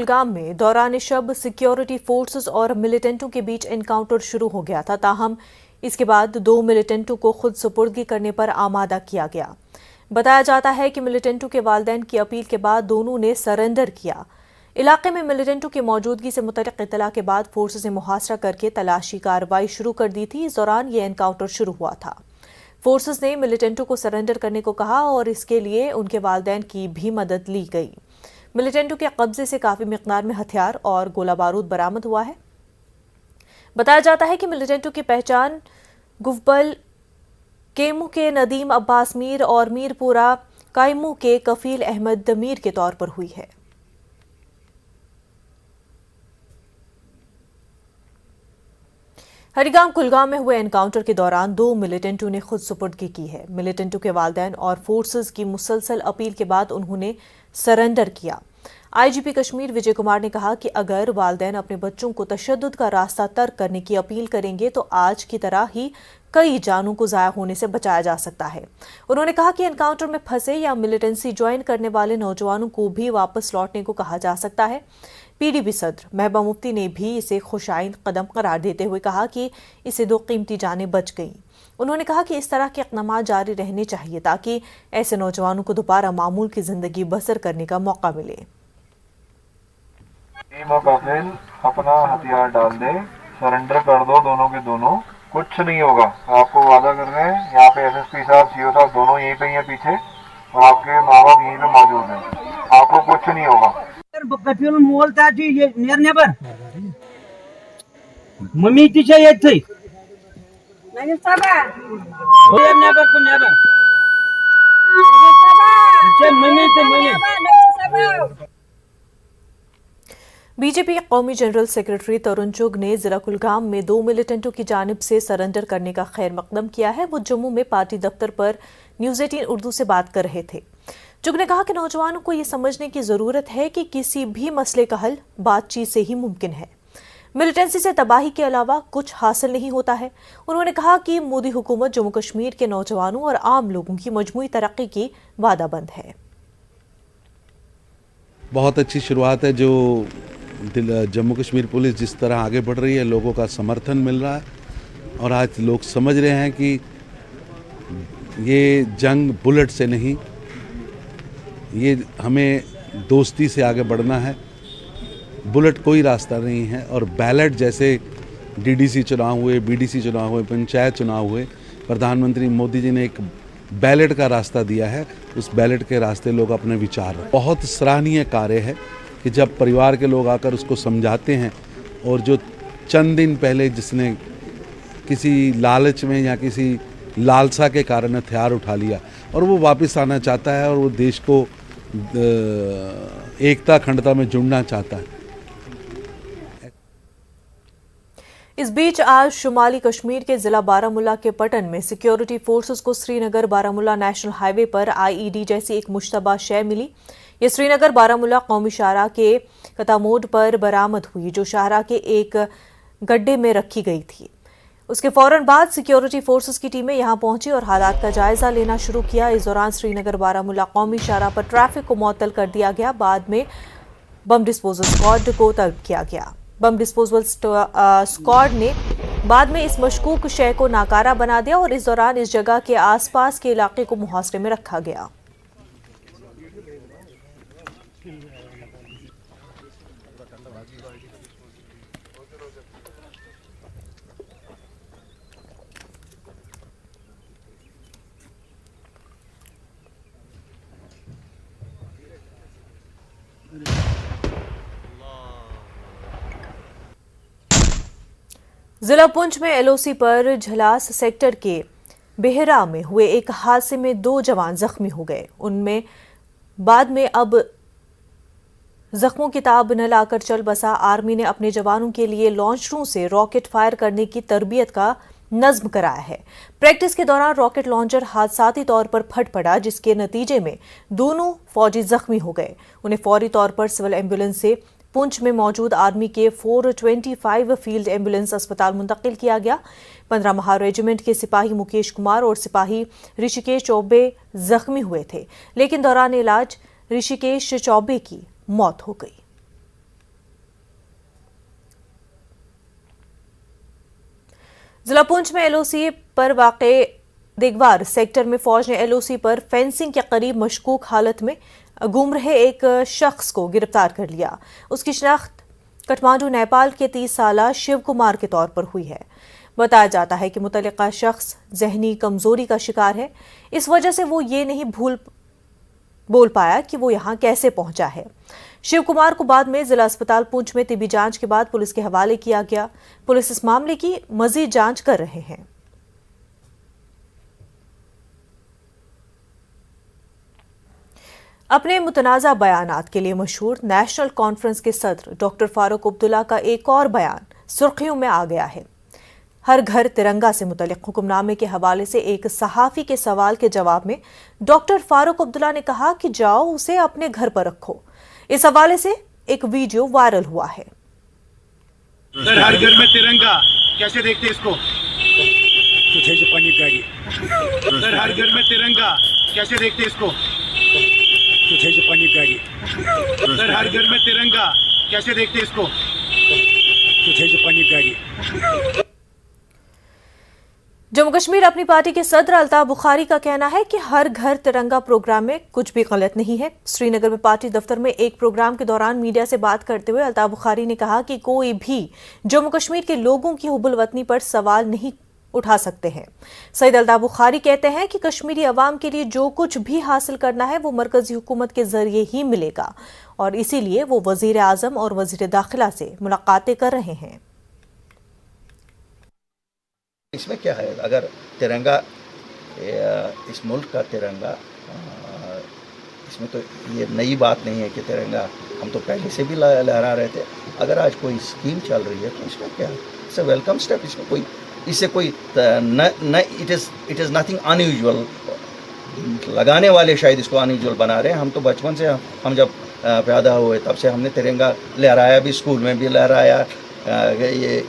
कुलगाम में दौरान शब security forces और मिलिटेंटों के बीच एनकाउंटर शुरू हो गया था। ताहम इसके बाद 2 मिलिटेंटों को खुद सुपुर्दगी करने पर आमादा किया गया। बताया जाता है कि मिलिटेंटों के वालिदैन की अपील के बाद दोनों ने सरेंडर किया। इलाके में मिलिटेंटों की मौजूदगी से मुतल्लिक इत्तला के बाद फोर्सेस ने मुहासरा करके तलाशी कार्रवाई शुरू कर दी थी। इस दौरान ये एनकाउंटर शुरू हुआ था। फोर्सेस ने मिलिटेंटों को सरेंडर करने को कहा और इसके लिए उनके वालिदैन की भी मदद ली गई। मिलिटेंटों के कब्जे से काफी मिकदार में हथियार और गोला बारूद बरामद हुआ है। बताया जाता है कि मिलिटेंटों की पहचान गुफबल केमू के नदीम अब्बास मीर और मीरपुरा कायमू के कफील अहमद मीर के तौर पर हुई है। हरिगाम कुलगाम में हुए एनकाउंटर के दौरान 2 मिलिटेंटों ने खुद सुपुर्दगी की है। मिलिटेंटों के वालिदैन और फोर्सेस की मुसलसल अपील के बाद उन्होंने सरेंडर किया। आईजीपी कश्मीर विजय कुमार ने कहा कि अगर वालिदैन अपने बच्चों को तशद्दुद का रास्ता तर्क करने की अपील करेंगे तो आज की तरह ही कई जानों को ज़ाया होने से बचाया जा सकता है। उन्होंने कहा कि एनकाउंटर में फंसे या मिलिटेंसी ज्वाइन करने वाले नौजवानों को भी वापस लौटने को कहा जा सकता है। पीडीपी सदर महबूबा मुफ्ती ने भी इसे खुशाइंद कदम करार देते हुए कहा कि इससे 2 कीमती जानें बच गईं। उन्होंने कहा कि इस तरह के इक़दाम जारी रहने चाहिए ताकि ऐसे नौजवानों को दोबारा मामूल की जिंदगी बसर करने का मौका मिले। अपना हथियार डाल दे, सरेंडर कर दो, दोनों के दोनों, कुछ नहीं होगा। आपको वादा कर रहे हैं। यहाँ पे एसएसपी साहब, सीओ साहब दोनों यहीं पे हैं पीछे, और आपके माँ बाप यहीं पे मौजूद हैं। आपको कुछ नहीं होगा। कफील मोल ताजी ये नेबर मम्मी तीछे ये थी नहीं सबा ये नेबर को नेबर ये मम्मी तो मम्मी। बीजेपी के कौमी जनरल सेक्रेटरी तरुण चुग ने जिला कुलगाम में 2 मिलिटेंटों की जानिब से सरेंडर करने का खैर मकदम किया है। वो जम्मू में पार्टी दफ्तर पर न्यूज़ 18 उर्दू से बात कर रहे थे। चुग ने कहा कि नौजवानों को ये समझने की जरूरत है कि किसी भी मसले का हल बातचीत से ही मुमकिन है। मिलिटेंसी से तबाही के अलावा कुछ हासिल नहीं होता है। उन्होंने कहा कि मोदी हुकूमत जम्मू कश्मीर के नौजवानों और आम लोगों की मजमूई तरक्की की वादाबंद है। बहुत अच्छी शुरुआत है जो जम्मू कश्मीर पुलिस जिस तरह आगे बढ़ रही है, लोगों का समर्थन मिल रहा है और आज लोग समझ रहे हैं कि ये जंग बुलेट से नहीं, ये हमें दोस्ती से आगे बढ़ना है। बुलेट कोई रास्ता नहीं है और बैलेट जैसे डीडीसी चुनाव हुए, बीडीसी चुनाव हुए, पंचायत चुनाव हुए, प्रधानमंत्री मोदी जी ने एक बैलेट का रास्ता दिया है। उस बैलेट के रास्ते लोग अपने विचार, बहुत सराहनीय कार्य है कि जब परिवार के लोग आकर उसको समझाते हैं और जो चंद दिन पहले जिसने किसी लालच में या किसी लालसा के कारण हथियार उठा लिया और वो वापस आना चाहता है और वो देश को एकता अखंडता में जुड़ना चाहता है। इस बीच आज शुमाली कश्मीर के जिला बारामुल्ला के पटन में सिक्योरिटी फोर्सेस को श्रीनगर बारामुल्ला नेशनल हाईवे पर आईईडी जैसी एक मुश्तबा शय मिली। ये श्रीनगर बारामुल्ला कौमी शाहराह के कतामोड पर बरामद हुई, जो शाहराह के एक गड्ढे में रखी गई थी। उसके फौरन बाद सिक्योरिटी फोर्सेस की टीमें यहां पहुंची और हालात का जायजा लेना शुरू किया। इस दौरान श्रीनगर बारामुल्ला कौमी शाहराह पर ट्रैफिक को मुअत्तल कर दिया गया। बाद में बम डिस्पोजल स्क्वाड को तलब किया गया। बम डिस्पोजल स्क्वाड ने बाद में इस मशकूक शय को नाकारा बना दिया और इस दौरान इस जगह के आसपास के इलाके को मुहासरे में रखा गया। जिला पुंछ में एलओसी पर झलास सेक्टर के बेहरा में हुए एक हादसे में 2 जवान जख्मी हो गए। उनमें बाद में अब जख्मों की ताब न लाकर चल बसा आर्मी ने अपने जवानों के लिए लॉन्चरों से रॉकेट फायर करने की तरबियत का नज्म कराया है। प्रैक्टिस के दौरान रॉकेट लॉन्चर हादसाती तौर पर फट पड़ा, जिसके नतीजे में दोनों फौजी जख्मी हो गए। उन्हें फौरी तौर पर सिविल एम्बुलेंस से पुंछ में मौजूद आर्मी के 425 फील्ड एम्बुलेंस अस्पताल मुंतकिल किया गया। 15 महार रेजिमेंट के सिपाही मुकेश कुमार और सिपाही ऋषिकेश चौबे जख्मी हुए थे, लेकिन दौरान इलाज ऋषिकेश चौबे की मौत हो गई। जिला पुंछ में एलओसी पर वाक़े देगवार सेक्टर में फौज ने एलओसी पर फेंसिंग के करीब मशकूक हालत में घूम रहे एक शख्स को गिरफ्तार कर लिया। उसकी शिनाख्त काठमांडू नेपाल के 30 साला शिव कुमार के तौर पर हुई है। बताया जाता है कि मुतल्लिका शख्स जहनी कमजोरी का शिकार है। इस वजह से वो ये नहीं बोल पाया कि वो यहाँ कैसे पहुंचा है। शिव कुमार को बाद में जिला अस्पताल पुंछ में तिबी जांच के बाद पुलिस के हवाले किया गया। पुलिस इस मामले की मजीद जांच कर रहे हैं। अपने मुतनाज़ा बयानात के लिए मशहूर नेशनल कॉन्फ्रेंस के सदर डॉक्टर फारूक अब्दुल्ला का एक और बयान सुर्खियों में आ गया है। हर घर तिरंगा से मुतल्लिक हुक्मनामे के हवाले से एक सहाफ़ी के सवाल के जवाब में डॉक्टर फारूक अब्दुल्ला ने कहा कि जाओ उसे अपने घर पर रखो। इस हवाले से एक वीडियो वायरल हुआ है। सर, हर घर में तिरंगा कैसे देखते इसको? सर, हर घर में तिरंगा कैसे देखते इसको? सर, हर घर में तिरंगा कैसे देखते इसको? जम्मू कश्मीर अपनी पार्टी के सदर अल्ताफ बुखारी का कहना है कि हर घर तिरंगा प्रोग्राम में कुछ भी गलत नहीं है। श्रीनगर में पार्टी दफ्तर में एक प्रोग्राम के दौरान मीडिया से बात करते हुए अल्ताफ बुखारी ने कहा कि कोई भी जम्मू कश्मीर के लोगों की हुब्बुल वतनी पर सवाल नहीं उठा सकते हैं। सईद अल्ताफ बुखारी कहते हैं कि कश्मीरी अवाम के लिए जो कुछ भी हासिल करना है वो मरकजी हुकूमत के जरिए ही मिलेगा और इसीलिए वो वजीर आजम और वजीर दाखिला से मुलाकातें कर रहे हैं। इसमें क्या है, अगर तिरंगा इस मुल्क का तिरंगा, इसमें तो ये नई बात नहीं है कि तिरंगा हम तो पहले से भी लहरा रहे थे। अगर आज कोई स्कीम चल रही है तो इसमें क्या है, इट्स अ वेलकम स्टेप। इसमें कोई इससे कोई इट इज़ नथिंग अनयूजुअल। लगाने वाले शायद इसको अनयूजुअल बना रहे हैं। हम तो बचपन से हम जब पैदा हुए तब से हमने तिरंगा लहराया, भी स्कूल में भी लहराया। ये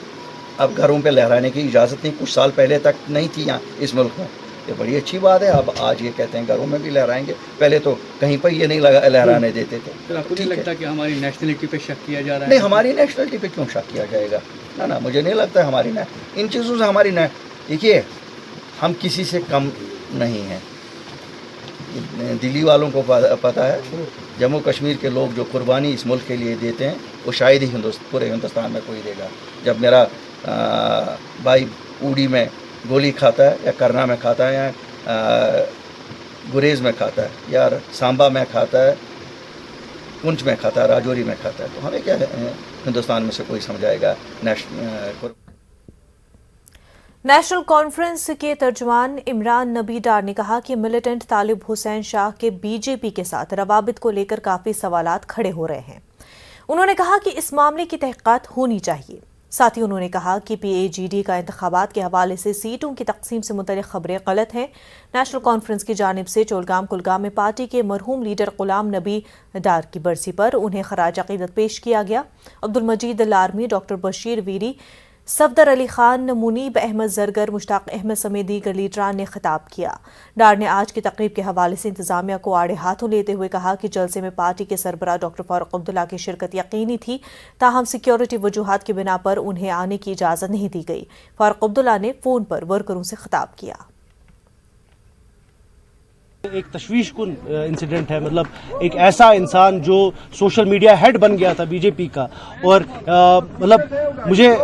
अब घरों पे लहराने की इजाज़त नहीं, कुछ साल पहले तक नहीं थी यहाँ इस मुल्क में। ये बड़ी अच्छी बात है। अब आज ये कहते हैं घरों में भी लहराएंगे, पहले तो कहीं पर ये नहीं लहराने देते थे। तो आपको नहीं लगता कि हमारी नेशनलिटी पे शक किया जा रहा है? नहीं, हमारी नेशनलिटी पे क्यों शक किया जाएगा? ना, मुझे नहीं लगता हमारी इन चीज़ों से हमारी देखिए, हम किसी से कम नहीं हैं। दिल्ली वालों को पता है जम्मू कश्मीर के लोग जो कुर्बानी इस मुल्क के लिए देते हैं वो शायद ही पूरे हिंदुस्तान में कोई देगा। जब मेरा भाई उड़ी में गोली खाता है या करना में खाता है या गुरेज में खाता है या सांबा में खाता है, पुंछ में खाता है, राजौरी में खाता है, तो हमें क्या है, हिंदुस्तान में से कोई समझाएगा? नेशनल कॉन्फ्रेंस के तर्जुमान इमरान नबी डार ने कहा कि मिलिटेंट तालिब हुसैन शाह के बीजेपी के साथ रवाबित को लेकर काफ़ी सवालात खड़े हो रहे हैं। उन्होंने कहा कि इस मामले की तहक़ीक़ात होनी चाहिए। साथ ही उन्होंने कहा कि PAGD का इंतखाबात के हवाले से सीटों की तकसीम से मुतल्लिक़ खबरें गलत हैं। नेशनल कॉन्फ्रेंस की जानिब से चोलगाम कुलगाम में पार्टी के मरहूम लीडर गुलाम नबी डार की बरसी पर उन्हें खराज अक़ीदत पेश किया गया। अब्दुल मजीद लारमी, डॉक्टर बशीर वीरी, सफदर अली खान, मुनीब अहमद जरगर, मुश्ताक अहमद समेत दीगर लीडरान ने खिताब किया। डार ने आज की तकरीब के हवाले से इंतजामिया को आड़े हाथों लेते हुए कहा कि जलसे में पार्टी के सरबराह डॉक्टर फारूक अब्दुल्ला की शिरकत यकीनी थी, ताहम सिक्योरिटी वजूहात की बिना पर उन्हें आने की इजाज़त नहीं दी गई। फारूक अब्दुल्ला ने फ़ोन पर वर्करों से खिताब किया। एक तशवीशकुन इंसिडेंट है, मतलब एक ऐसा इंसान जो सोशल मीडिया हेड बन गया था बीजेपी का, और मतलब मुझे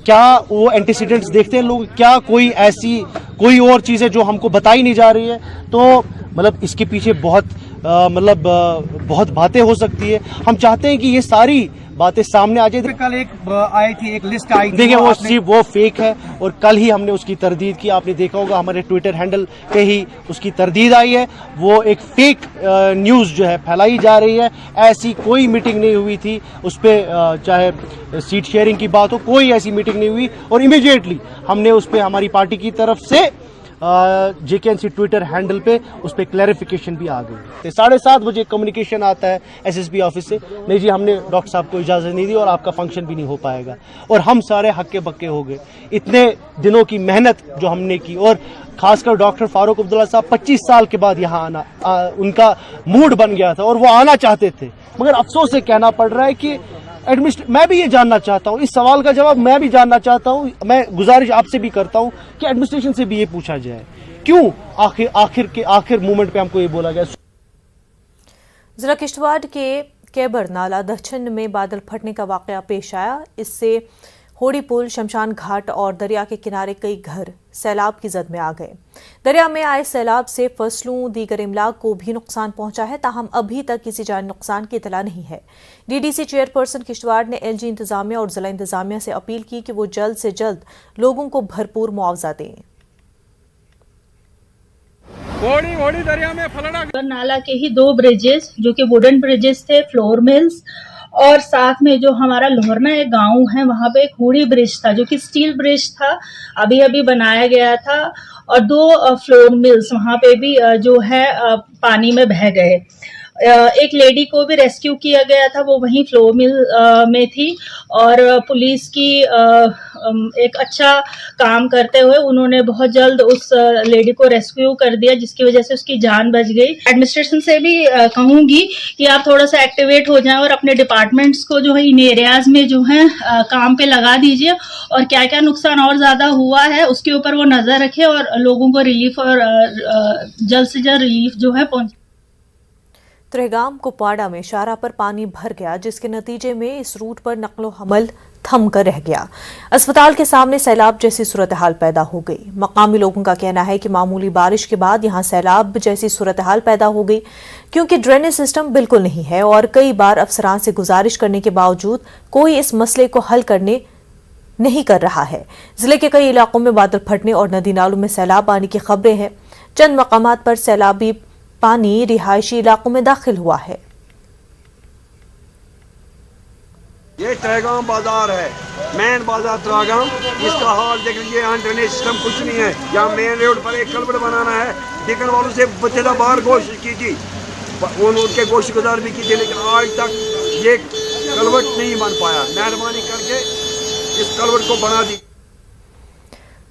क्या वो एंटीसीडेंट्स देखते हैं लोग, क्या कोई ऐसी कोई और चीज़ है जो हमको बताई नहीं जा रही है, तो मतलब इसके पीछे बहुत बातें हो सकती है। हम चाहते हैं कि ये सारी बातें सामने आ जाए। कल एक आई थी, एक लिस्ट आई थी, देखिए वो सिर्फ वो फेक है और कल ही हमने उसकी तरदीद की। आपने देखा होगा हमारे ट्विटर हैंडल पे ही उसकी तरदीद आई है। वो एक फेक न्यूज़ जो है फैलाई जा रही है। ऐसी कोई मीटिंग नहीं हुई थी उस पर, चाहे सीट शेयरिंग की बात हो, कोई ऐसी मीटिंग नहीं हुई। और इमीडिएटली हमने उस पर हमारी पार्टी की तरफ से JKNC ट्विटर हैंडल पे उस पर क्लैरिफिकेशन भी आ गई। 7:30 बजे कम्युनिकेशन आता है SSP ऑफिस से, नहीं जी हमने डॉक्टर साहब को इजाज़त नहीं दी और आपका फंक्शन भी नहीं हो पाएगा। और हम सारे हक्के बक्के हो गए। इतने दिनों की मेहनत जो हमने की, और खासकर डॉक्टर फारूक अब्दुल्ला साहब 25 साल के बाद यहाँ आना उनका मूड बन गया था और वो आना चाहते थे, मगर अफसोस से कहना पड़ रहा है कि मैं भी ये जानना चाहता हूँ, इस सवाल का जवाब मैं भी जानना चाहता हूँ। मैं गुजारिश आपसे भी करता हूँ कि एडमिनिस्ट्रेशन से भी ये पूछा जाए, क्यों आखिर मोमेंट पे हमको ये बोला गया। जिला किश्तवाड़ के कैबर नाला दक्षिण में बादल फटने का वाकया पेश आया। इससे होड़ी पुल, शमशान घाट और दरिया के किनारे कई घर सैलाब की जद में आ गए। दरिया में आए सैलाब से फसलों, दीगर इमलाक को भी नुकसान पहुंचा है, ताहम अभी तक किसी जानी नुकसान की इतला नहीं है। डीडीसी चेयरपर्सन किश्तवाड़ ने एलजी इंतजामिया और जिला इंतजामिया से अपील की कि वो जल्द से जल्द लोगों को भरपूर मुआवजा दें। दरिया में फलना नाला के ही 2 ब्रिजेस जो कि वुडन ब्रिजेस थे, फ्लोर मिल्स, और साथ में जो हमारा लोहरना एक गांव है वहां पे एक हुडी ब्रिज था जो कि स्टील ब्रिज था, अभी अभी बनाया गया था, और 2 फ्लोर मिल्स वहां पे भी जो है पानी में बह गए। एक लेडी को भी रेस्क्यू किया गया था, वो वहीं फ्लोर मिल में थी, और पुलिस की एक अच्छा काम करते हुए उन्होंने बहुत जल्द उस लेडी को रेस्क्यू कर दिया, जिसकी वजह से उसकी जान बच गई। एडमिनिस्ट्रेशन से भी कहूंगी कि आप थोड़ा सा एक्टिवेट हो जाएं और अपने डिपार्टमेंट्स को जो है इन एरियाज में जो है काम पे लगा दीजिए, और क्या क्या नुकसान और ज्यादा हुआ है उसके ऊपर वो नजर रखे और लोगों को रिलीफ और जल्द से जल्द रिलीफ जो है पहुंचे। त्रेगाम कुपवाड़ा में शारा पर पानी भर गया, जिसके नतीजे में इस रूट पर नकलो हमल थम कर रह गया। अस्पताल के सामने सैलाब जैसी सूरत हाल पैदा हो गई। मकामी लोगों का कहना है कि मामूली बारिश के बाद यहां सैलाब जैसी सूरत हाल पैदा हो गई, क्योंकि ड्रेनेज सिस्टम बिल्कुल नहीं है और कई बार अफसरान से गुजारिश करने के बावजूद कोई इस मसले को हल करने नहीं कर रहा है। जिले के कई इलाकों में बादल फटने और नदी नालों में सैलाब आने की खबरें हैं। चंद मकामात पर सैलाबी पानी रिहायशी इलाकों में दाखिल हुआ है। ये त्रेगाम बाजार है, मेन बाजार त्रेगाम। इसका हाल देख लीजिए, यहाँ ड्रेनेज सिस्टम कुछ नहीं है। यहाँ मेन रोड पर एक कलवट बनाना है, डिगन वालों से बतेदा बार कोशिश की थी, उनके कोशिश गुजार भी की थी, लेकिन आज तक ये कलवट नहीं बन पाया। मेहरबानी करके इस कलवट को बना दी।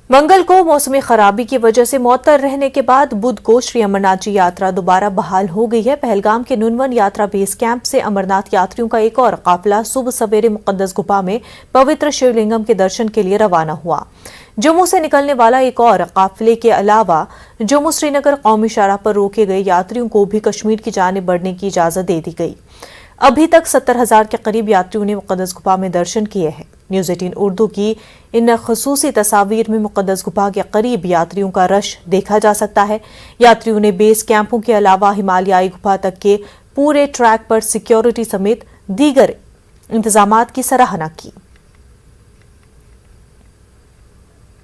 मंगल को मौसमी खराबी की वजह से मुअत्तल रहने के बाद बुध को श्री अमरनाथ जी यात्रा दोबारा बहाल हो गई है। पहलगाम के नुनवन यात्रा बेस कैंप से अमरनाथ यात्रियों का एक और काफिला सुबह सवेरे मुकद्दस गुफा में पवित्र शिवलिंगम के दर्शन के लिए रवाना हुआ। जम्मू से निकलने वाला एक और काफिले के अलावा जम्मू श्रीनगर कौमी शाहराह पर रोके गए यात्रियों को भी कश्मीर की जानिब बढ़ने की इजाजत दे दी गई। अभी तक 70,000 के करीब यात्रियों ने मुकद्दस गुफा में दर्शन किए हैं। न्यूज़ 18 उर्दू की इन खसूसी तस्वीर में मुकद्दस गुफा के करीब यात्रियों का रश देखा जा सकता है। यात्रियों ने बेस कैंपों के अलावा हिमालयाई गुफा तक के पूरे ट्रैक पर सिक्योरिटी समेत दीगर इंतजामात की सराहना की।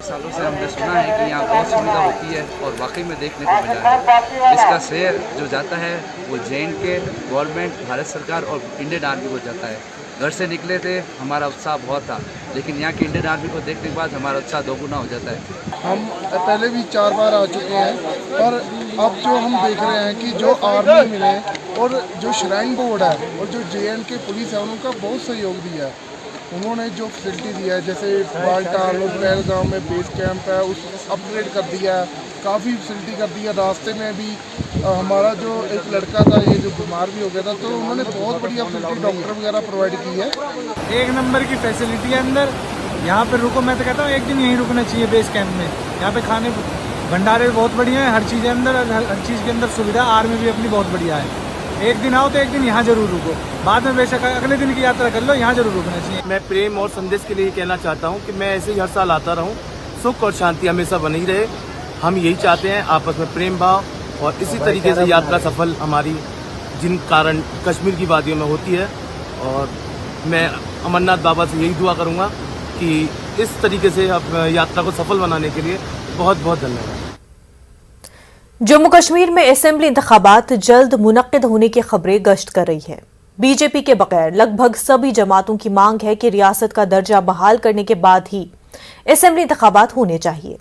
सालों से हमने सुना है कि यहाँ बहुत सुविधा होती है और वाकई में देखने को मिला है। इसका श्रेय जो जाता है वो JNK गवर्नमेंट, भारत सरकार और इंडियन आर्मी को जाता है। घर से निकले थे, हमारा उत्साह बहुत था, लेकिन यहाँ की इंडियन आर्मी को देखने के बाद हमारा उत्साह दोगुना हो जाता है। हम पहले भी 4 बार आ चुके हैं, पर अब जो हम देख रहे हैं कि जो आर्मी मिले और जो श्राइन बोर्ड है और जो JNK पुलिस है उनका बहुत सहयोग दिया है। उन्होंने जो फैसिलिटी दिया है, जैसे बालटाल और पहलगाम में बेस कैंप है उस अपग्रेड कर दिया है, काफ़ी फैसिलिटी कर दी है। रास्ते में भी हमारा जो एक लड़का था ये जो बीमार भी हो गया था, तो उन्होंने बहुत बढ़िया फैसिलिटी डॉक्टर वगैरह प्रोवाइड की है। एक नंबर की फैसिलिटी है अंदर। यहाँ पे रुको, मैं तो कहता हूँ एक दिन यहीं रुकना चाहिए बेस कैंप में। यहाँ पे खाने भंडारे बहुत बढ़िया है, हर चीज़ है अंदर, हर चीज़ के अंदर सुविधा। आर्मी भी अपनी बहुत बढ़िया है। एक दिन आओ तो एक दिन यहाँ जरूर रुको, बाद में बेशक अगले दिन की यात्रा कर लो, यहाँ जरूर रुकना चाहिए। मैं प्रेम और संदेश के लिए कहना चाहता हूँ कि मैं ऐसे ही हर साल आता रहूँ, सुख और शांति हमेशा बनी रहे। हम यही चाहते हैं, आपस में प्रेम भाव और इसी तरीके से यात्रा सफल हमारी जिन कारण कश्मीर की वादियों में होती है। और मैं अमरनाथ बाबा से यही दुआ करूँगा कि इस तरीके से यात्रा को सफल बनाने के लिए बहुत बहुत धन्यवाद। जम्मू कश्मीर में असेंबली इंतखाबात जल्द मुनक्किद होने की खबरें गश्त कर रही है। बीजेपी के बगैर लगभग सभी जमातों की मांग है कि रियासत का दर्जा बहाल करने के बाद ही असेंबली इंतखाबात होने चाहिए।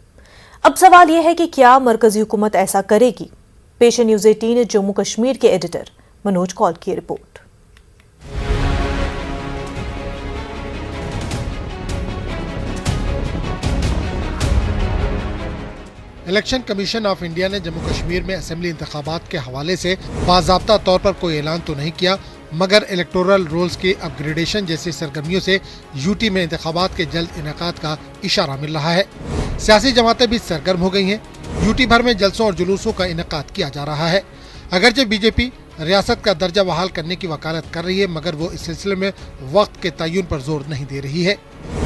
अब सवाल यह है कि क्या मरकजी हुकूमत ऐसा करेगी? पेश न्यूज़ 18 जम्मू कश्मीर के एडिटर मनोज कौल की report. Election commission of India ने जम्मू कश्मीर में असेंबली इंतखाबात के हवाले से बाज़ाब्ता तौर पर कोई ऐलान तो नहीं किया, मगर इलेक्टोरल रोल्स के अपग्रेडेशन जैसी सरगर्मियों से यूटी में इंतखाबात के जल्द इनेकाद का इशारा मिल रहा है। सियासी जमातें भी सरगर्म हो गई हैं। यूटी भर में जलसों और जुलूसों का इनेकाद किया जा रहा है। अगरचे बीजेपी रियासत का दर्जा बहाल करने की वकालत कर रही है, मगर वो इस सिलसिले में वक्त के तयन पर जोर नहीं दे रही है।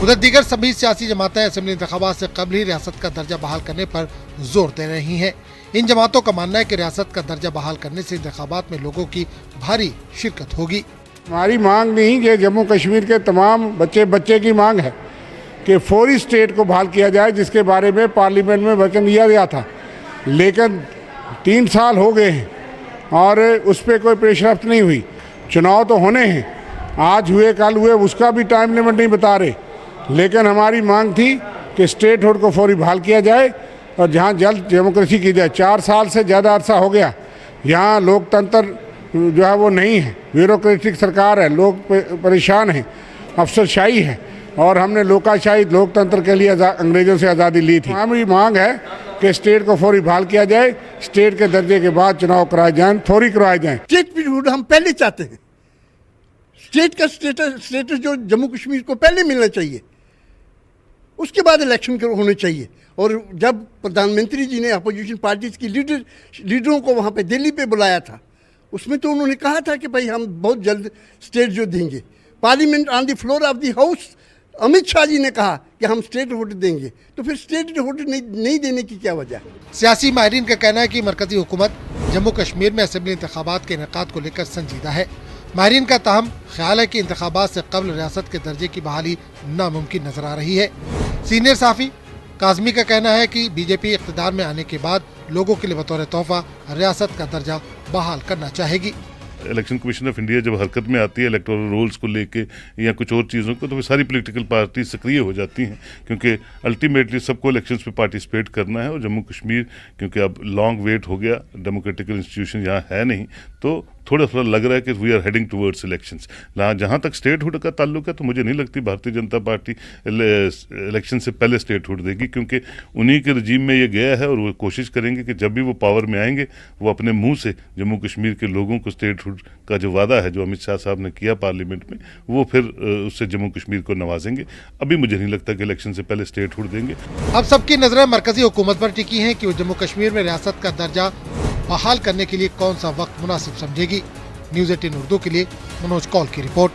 उधर दीगर सभी सियासी जमातें असेंबली इंतखाबात से कबल ही रियासत का दर्जा बहाल करने पर जोर दे रही हैं। इन जमातों का मानना है कि रियासत का दर्जा बहाल करने से इंतखाबात में लोगों की भारी शिरकत होगी। हमारी मांग नहीं, ये जम्मू कश्मीर के तमाम बच्चे की मांग है कि फौरी स्टेट को बहाल किया जाए, जिसके बारे में पार्लियामेंट में वचन दिया गया था, लेकिन 3 साल हो गए हैं और उस पर कोई पेशरफ्त नहीं हुई। चुनाव तो होने हैं, आज हुए कल हुए, उसका भी टाइम लिमिट नहीं बता रहे, लेकिन हमारी मांग थी कि स्टेट हुड को फौरी बहाल किया जाए और जहां जल्द डेमोक्रेसी की जाए। 4 साल से ज़्यादा अरसा हो गया, यहाँ लोकतंत्र जो है वो नहीं है, ब्यूरोक्रेटिक सरकार है, लोग परेशान हैं, अफसरशाही है, और हमने लोकाशाही लोकतंत्र के लिए अंग्रेज़ों से आज़ादी ली थी। हमारी मांग है कि स्टेट को फौरी बहाल किया जाए, स्टेट के दर्जे के बाद चुनाव कराए जाएं, फौरी करवाए जाएं। स्टेट हम पहले चाहते हैं, स्टेट का स्टेटस जो जम्मू कश्मीर को पहले मिलना चाहिए, उसके बाद इलेक्शन होने चाहिए। और जब प्रधानमंत्री जी ने अपोजिशन पार्टीज की लीडरों को वहाँ पे दिल्ली पे बुलाया था, उसमें तो उन्होंने कहा था कि भाई हम बहुत जल्द स्टेट जो देंगे। Parliament on the floor of the house Amit Shah ji ने कहा कि हम स्टेट हुड देंगे, तो फिर स्टेट हुड नहीं देने की क्या वजह है? सियासी माहिरीन का कहना है कि मरकजी हुकूमत जम्मू कश्मीर में असेंबली इंतखाबात के इनेकाद को लेकर संजीदा है। माहिरीन का ताहम ख्याल है कि इंतखाबात से कबल रियासत के दर्जे की बहाली नामुमकिन नजर आ रही है। सीनियर साफी काजमी का कहना है कि बीजेपी इख्तिदार में आने के बाद लोगों के लिए बतौर तोहफा रियासत का दर्जा बहाल करना चाहेगी। इलेक्शन कमीशन ऑफ इंडिया जब हरकत में आती है इलेक्टोरल रोल्स को लेके या कुछ और चीज़ों को, तो फिर सारी पॉलिटिकल पार्टी सक्रिय हो जाती हैं, क्योंकि अल्टीमेटली सबको इलेक्शंस पे पार्टिसिपेट करना है। और जम्मू कश्मीर क्योंकि अब लॉन्ग वेट हो गया, डेमोक्रेटिकल इंस्टीट्यूशन यहाँ है नहीं, तो थोड़ा लग रहा है कि we are heading towards elections. जहाँ तक स्टेट हुड का ताल्लुक है, तो मुझे नहीं लगती भारतीय जनता पार्टी इलेक्शन से पहले स्टेट हुड देगी, क्योंकि उन्हीं के रजीम में ये गया है और वो कोशिश करेंगे कि जब भी वो पावर में आएंगे वो अपने मुंह से जम्मू कश्मीर के लोगों को स्टेट हुड का जो वादा है जो अमित शाह साहब ने किया पार्लियामेंट में, वो फिर उससे जम्मू कश्मीर को नवाजेंगे। अभी मुझे नहीं लगता कि इलेक्शन से पहले स्टेट हुड देंगे। अब सबकी नजरें मरकजी हुकूमत पर टिकी हैं कि वो जम्मू कश्मीर में रियासत का दर्जा बहाल करने के लिए कौन सा वक्त मुनासिब समझेगी। न्यूज़ 18 उर्दू के लिए मनोज कौल की रिपोर्ट।